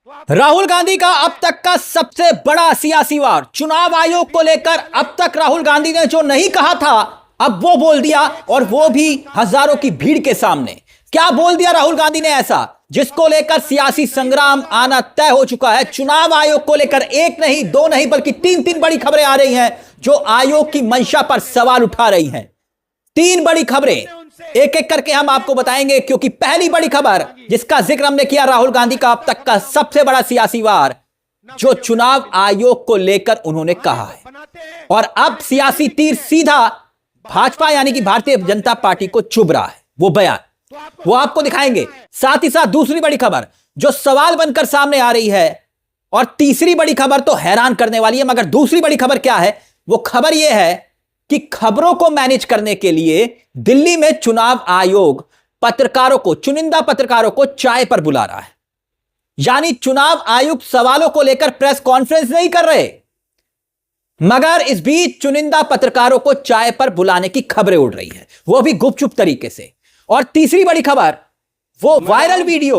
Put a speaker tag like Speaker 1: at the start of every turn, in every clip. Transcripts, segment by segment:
Speaker 1: राहुल गांधी का अब तक का सबसे बड़ा सियासी वार चुनाव आयोग को लेकर। अब तक राहुल गांधी ने जो नहीं कहा था अब वो बोल दिया, और वो भी हजारों की भीड़ के सामने। क्या बोल दिया राहुल गांधी ने ऐसा जिसको लेकर सियासी संग्राम आना तय हो चुका है? चुनाव आयोग को लेकर एक नहीं, दो नहीं, बल्कि तीन तीन बड़ी खबरें आ रही हैं जो आयोग की मंशा पर सवाल उठा रही हैं। तीन बड़ी खबरें एक एक करके हम आपको बताएंगे, क्योंकि पहली बड़ी खबर जिसका जिक्र हमने किया, राहुल गांधी का अब तक का सबसे बड़ा सियासी वार जो चुनाव आयोग को लेकर उन्होंने कहा है। और अब सियासी तीर सीधा भाजपा यानी कि भारतीय जनता पार्टी को चुभ रहा है। वो बयान वो आपको दिखाएंगे। साथ ही साथ दूसरी बड़ी खबर जो सवाल बनकर सामने आ रही है, और तीसरी बड़ी खबर तो हैरान करने वाली है। मगर दूसरी बड़ी खबर क्या है? वो खबर यह है कि खबरों को मैनेज करने के लिए दिल्ली में चुनाव आयोग पत्रकारों को, चुनिंदा पत्रकारों को चाय पर बुला रहा है। यानी चुनाव आयुक्त सवालों को लेकर प्रेस कॉन्फ्रेंस नहीं कर रहे, मगर इस बीच चुनिंदा पत्रकारों को चाय पर बुलाने की खबरें उड़ रही है, वो भी गुपचुप तरीके से। और तीसरी बड़ी खबर वो वायरल वीडियो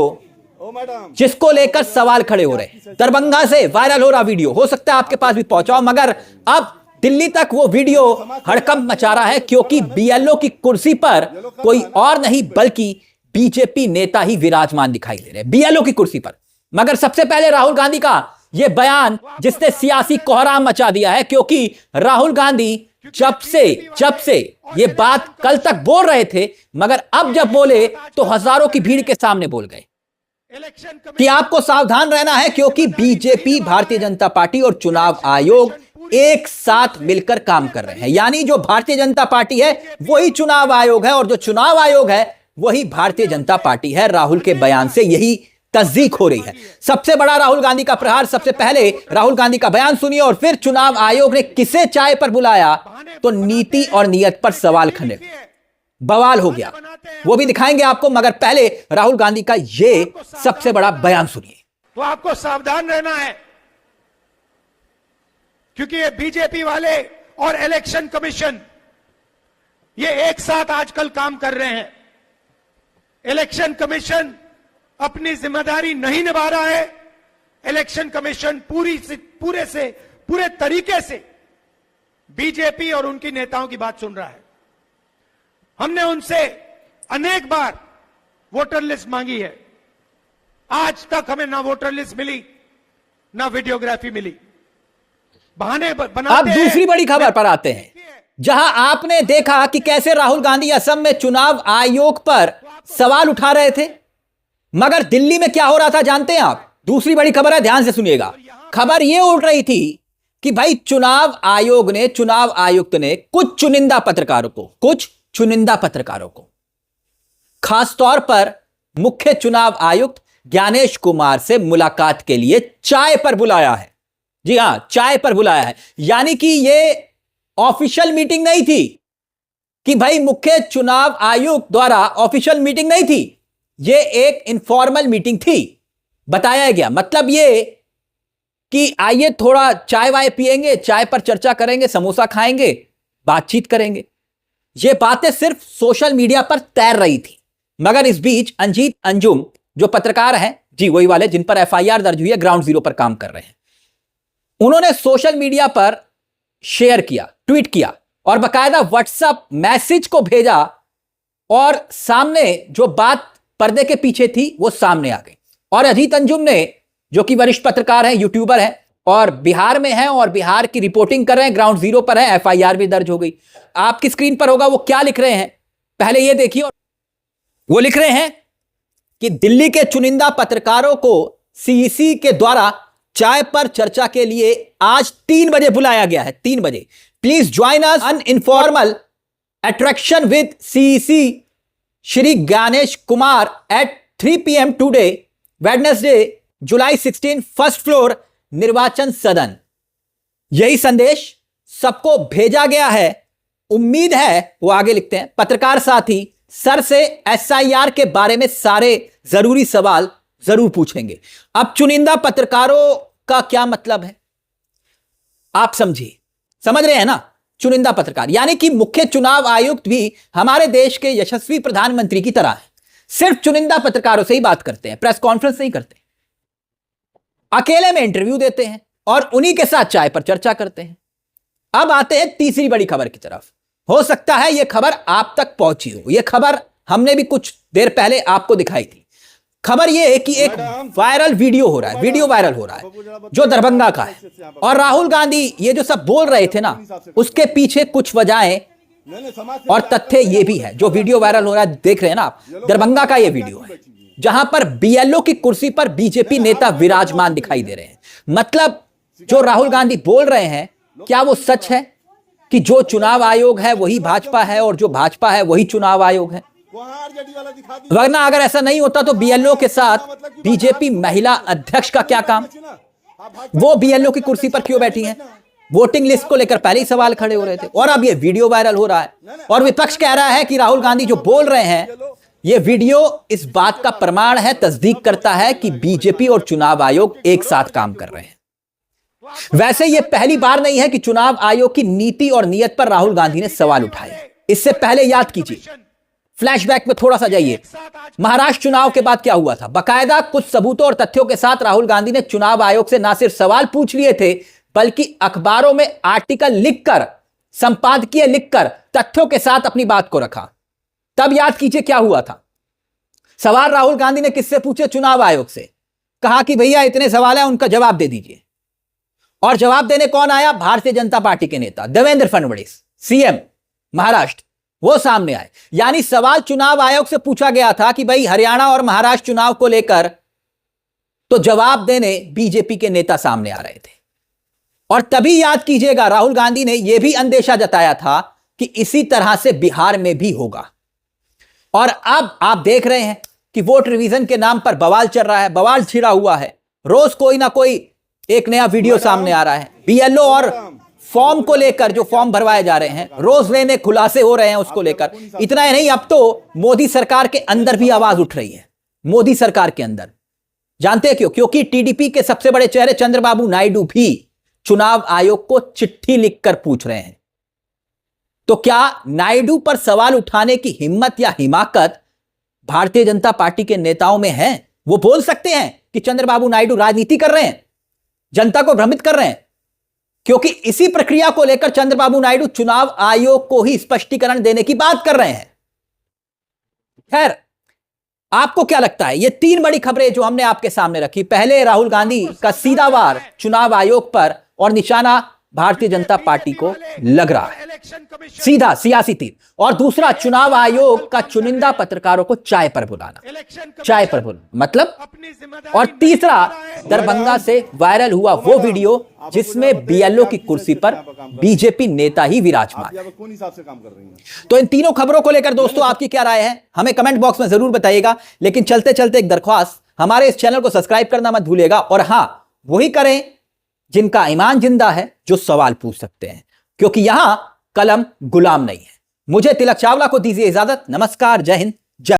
Speaker 1: जिसको लेकर सवाल खड़े हो रहे। दरभंगा से वायरल हो रहा वीडियो, हो सकता है आपके पास भी पहुंचाओ, मगर अब दिल्ली तक वो वीडियो हड़कंप मचा रहा है, क्योंकि बीएलओ की कुर्सी पर कोई और नहीं बल्कि बीजेपी नेता ही विराजमान दिखाई दे रहे हैं, बीएलओ की कुर्सी पर। मगर सबसे पहले राहुल गांधी का यह बयान जिसने सियासी कोहराम मचा दिया है, क्योंकि राहुल गांधी जब से ये बात कल तक बोल रहे थे, मगर अब जब बोले तो हजारों की भीड़ के सामने बोल गए कि आपको सावधान रहना है, क्योंकि बीजेपी, भारतीय जनता पार्टी और चुनाव आयोग एक साथ मिलकर काम कर रहे हैं। यानी जो भारतीय जनता पार्टी है वही चुनाव आयोग है, और जो चुनाव आयोग है वही भारतीय जनता पार्टी है। राहुल के बयान से यही तस्दीक हो रही है। सबसे बड़ा राहुल गांधी का प्रहार। सबसे पहले राहुल गांधी का बयान सुनिए, और फिर चुनाव आयोग ने किसे चाय पर बुलाया तो नीति और नियत पर सवाल खड़े, बवाल हो गया, वो भी दिखाएंगे आपको। मगर पहले राहुल गांधी का यह सबसे बड़ा बयान सुनिए।
Speaker 2: तो आपको सावधान रहना है, क्योंकि ये बीजेपी वाले और इलेक्शन कमीशन ये एक साथ आजकल काम कर रहे हैं। इलेक्शन कमीशन अपनी जिम्मेदारी नहीं निभा रहा है। इलेक्शन कमीशन पूरे तरीके से बीजेपी और उनकी नेताओं की बात सुन रहा है। हमने उनसे अनेक बार वोटर लिस्ट मांगी है, आज तक हमें ना वोटर लिस्ट मिली ना वीडियोग्राफी मिली। बहाने बनाते।
Speaker 1: अब दूसरी बड़ी खबर पर आते हैं, जहां आपने देखा कि कैसे राहुल गांधी असम में चुनाव आयोग पर सवाल उठा रहे थे, मगर दिल्ली में क्या हो रहा था जानते हैं आप? दूसरी बड़ी खबर है, ध्यान से सुनिएगा। खबर यह उड़ रही थी कि भाई चुनाव आयुक्त ने कुछ चुनिंदा पत्रकारों को खासतौर पर मुख्य चुनाव आयुक्त ज्ञानेश कुमार से मुलाकात के लिए चाय पर बुलाया है। जी हां, चाय पर बुलाया है। यानी कि यह ऑफिशियल मीटिंग नहीं थी, कि भाई मुख्य चुनाव आयुक्त द्वारा ऑफिशियल मीटिंग नहीं थी, यह एक इनफॉर्मल मीटिंग थी। बताया गया मतलब यह कि आइए थोड़ा चाय वाय पिएंगे, चाय पर चर्चा करेंगे, समोसा खाएंगे, बातचीत करेंगे। यह बातें सिर्फ सोशल मीडिया पर तैर रही थी। मगर इस बीच अंजीत अंजुम जो पत्रकार हैं, जी वही वाले जिन पर एफआईआर दर्ज हुई है, ग्राउंड जीरो पर काम कर रहे हैं, उन्होंने सोशल मीडिया पर शेयर किया, ट्वीट किया और बाकायदा व्हाट्सएप मैसेज को भेजा, और सामने जो बात पर्दे के पीछे थी वो सामने आ गई। और अजीत अंजुम ने, जो कि वरिष्ठ पत्रकार हैं, यूट्यूबर हैं और बिहार में हैं और बिहार की रिपोर्टिंग कर रहे हैं, ग्राउंड जीरो पर है, एफआईआर भी दर्ज हो गई। आपकी स्क्रीन पर होगा वो क्या लिख रहे हैं, पहले ये देखिए। वो लिख रहे हैं कि दिल्ली के चुनिंदा पत्रकारों को सीईसी के द्वारा चाय पर चर्चा के लिए आज 3 बजे बुलाया गया है। 3 बजे। Please join us an informal attraction with CEC Shri Gyanesh Kumar at 3 PM today Wednesday July 16 first floor Nirvachan Sadan. यही संदेश सबको भेजा गया है। उम्मीद है, वो आगे लिखते हैं, पत्रकार साथी सर से एसआईआर के बारे में सारे जरूरी सवाल जरूर पूछेंगे। अब चुनिंदा पत्रकारों का क्या मतलब है आप समझिए, समझ रहे हैं ना? चुनिंदा पत्रकार यानी कि मुख्य चुनाव आयुक्त भी हमारे देश के यशस्वी प्रधानमंत्री की तरह है, सिर्फ चुनिंदा पत्रकारों से ही बात करते हैं, प्रेस कॉन्फ्रेंस नहीं करते। अकेले में इंटरव्यू देते हैं और उन्हीं के साथ चाय पर चर्चा करते हैं। अब आते हैं तीसरी बड़ी खबर की तरफ। हो सकता है यह खबर आप तक पहुंची हो। यह खबर हमने भी कुछ देर पहले आपको दिखाई थी। खबर यह है कि एक वायरल वीडियो हो रहा है, वीडियो वायरल हो रहा है जो दरभंगा का है। और राहुल गांधी ये जो सब बोल रहे थे ना, उसके पीछे कुछ वजहें और तथ्य ये भी है। जो वीडियो वायरल हो रहा है देख रहे हैं ना आप, दरभंगा का ये वीडियो है जहां पर बीएलओ की कुर्सी पर बीजेपी नेता विराजमान दिखाई दे रहे हैं। मतलब जो राहुल गांधी बोल रहे हैं, क्या वो सच है कि जो चुनाव आयोग है वही भाजपा है और जो भाजपा है वही चुनाव आयोग है? वरना अगर ऐसा नहीं होता तो बीएलओ के साथ बीजेपी महिला अध्यक्ष का क्या काम? वो बीएलओ की कुर्सी पर क्यों बैठी हैं? वोटिंग लिस्ट को लेकर पहले ही सवाल खड़े हो रहे थे और अब ये वीडियो वायरल हो रहा है और विपक्ष कह रहा है कि राहुल गांधी जो बोल रहे हैं ये वीडियो इस बात का प्रमाण है, तस्दीक करता है कि बीजेपी और चुनाव आयोग एक साथ काम कर रहे हैं। वैसे यह पहली बार नहीं है कि चुनाव आयोग की नीति और नीयत पर राहुल गांधी ने सवाल उठाए। इससे पहले याद कीजिए, फ्लैशबैक में थोड़ा सा जाइए, महाराष्ट्र चुनाव के बाद क्या हुआ था। बाकायदा कुछ सबूतों और तथ्यों के साथ राहुल गांधी ने चुनाव आयोग से ना सिर्फ सवाल पूछ लिए थे बल्कि अखबारों में आर्टिकल लिखकर, संपादकीय लिखकर तथ्यों के साथ अपनी बात को रखा। तब याद कीजिए क्या हुआ था। सवाल राहुल गांधी ने किससे पूछे? चुनाव आयोग से। कहा कि भैया इतने सवाल हैं, उनका जवाब दे दीजिए। और जवाब देने कौन आया? भारतीय जनता पार्टी के नेता देवेंद्र फडणवीस, सीएम महाराष्ट्र, वो सामने आए। यानी सवाल चुनाव आयोग से पूछा गया था कि भाई हरियाणा और महाराष्ट्र चुनाव को लेकर, तो जवाब देने बीजेपी के नेता सामने आ रहे थे। और तभी याद कीजिएगा राहुल गांधी ने यह भी अंदेशा जताया था कि इसी तरह से बिहार में भी होगा। और अब आप देख रहे हैं कि वोट रिवीजन के नाम पर बवाल चल रहा है, बवाल छिड़ा हुआ है। रोज कोई ना कोई एक नया वीडियो सामने आ रहा है। बीएलओ और फॉर्म को लेकर, जो फॉर्म भरवाए जा रहे हैं, रोज नए नए खुलासे हो रहे हैं उसको लेकर। इतना ही नहीं, अब तो मोदी सरकार के अंदर भी आवाज उठ रही है। मोदी सरकार के अंदर जानते हैं क्यों? क्योंकि टीडीपी के सबसे बड़े चेहरे चंद्रबाबू नायडू भी चुनाव आयोग को चिट्ठी लिखकर पूछ रहे हैं। तो क्या नायडू पर सवाल उठाने की हिम्मत या हिमाकत भारतीय जनता पार्टी के नेताओं में है? वो बोल सकते हैं कि चंद्रबाबू नायडू राजनीति कर रहे हैं, जनता को भ्रमित कर रहे हैं, क्योंकि इसी प्रक्रिया को लेकर चंद्रबाबू नायडू चुनाव आयोग को ही स्पष्टीकरण देने की बात कर रहे हैं। खैर, आपको क्या लगता है? ये तीन बड़ी खबरें जो हमने आपके सामने रखी, पहले राहुल गांधी का सीधा वार चुनाव आयोग पर और निशाना भारतीय जनता पार्टी को लग रहा है, सीधा सियासी तीर। और दूसरा, चुनाव आयोग का चुनिंदा पत्रकारों को चाय पर बुलाना, चाय पर बुलाना मतलब। और तीसरा, दरभंगा से वायरल हुआ वो वीडियो जिसमें बीएलओ की कुर्सी पर बीजेपी नेता ही विराजमान है। तो इन तीनों खबरों को लेकर दोस्तों आपकी क्या राय है, हमें कमेंट बॉक्स में जरूर बताइएगा। लेकिन चलते चलते एक दरख्वास्त, हमारे इस चैनल को सब्सक्राइब करना मत भूलिएगा। और हां, वही करें जिनका ईमान जिंदा है, जो सवाल पूछ सकते हैं, क्योंकि यहां कलम गुलाम नहीं है। मुझे तिलक चावला को दीजिए इजाजत। नमस्कार, जय हिंद,